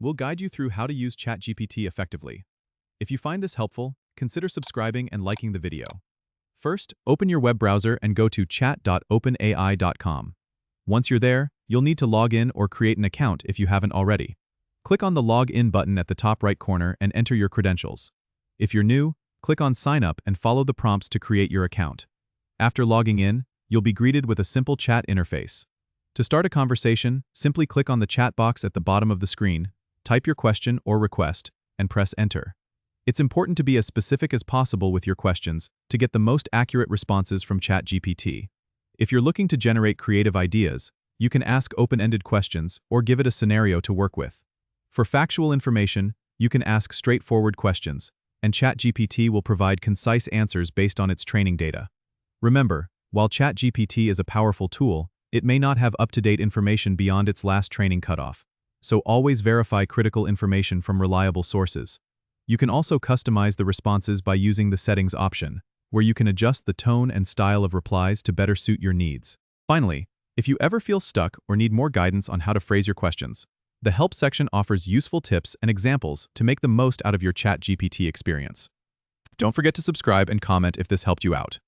we'll guide you through how to use ChatGPT effectively. If you find this helpful, consider subscribing and liking the video. First, open your web browser and go to chat.openai.com. Once you're there, you'll need to log in or create an account if you haven't already. Click on the Log In button at the top right corner and enter your credentials. If you're new, click on Sign Up and follow the prompts to create your account. After logging in, you'll be greeted with a simple chat interface. To start a conversation, simply click on the chat box at the bottom of the screen, type your question or request, and press Enter. It's important to be as specific as possible with your questions to get the most accurate responses from ChatGPT. If you're looking to generate creative ideas, you can ask open-ended questions or give it a scenario to work with. For factual information, you can ask straightforward questions, and ChatGPT will provide concise answers based on its training data. Remember, while ChatGPT is a powerful tool, it may not have up-to-date information beyond its last training cutoff, so always verify critical information from reliable sources. You can also customize the responses by using the Settings option, where you can adjust the tone and style of replies to better suit your needs. Finally, if you ever feel stuck or need more guidance on how to phrase your questions, the Help section offers useful tips and examples to make the most out of your ChatGPT experience. Don't forget to subscribe and comment if this helped you out.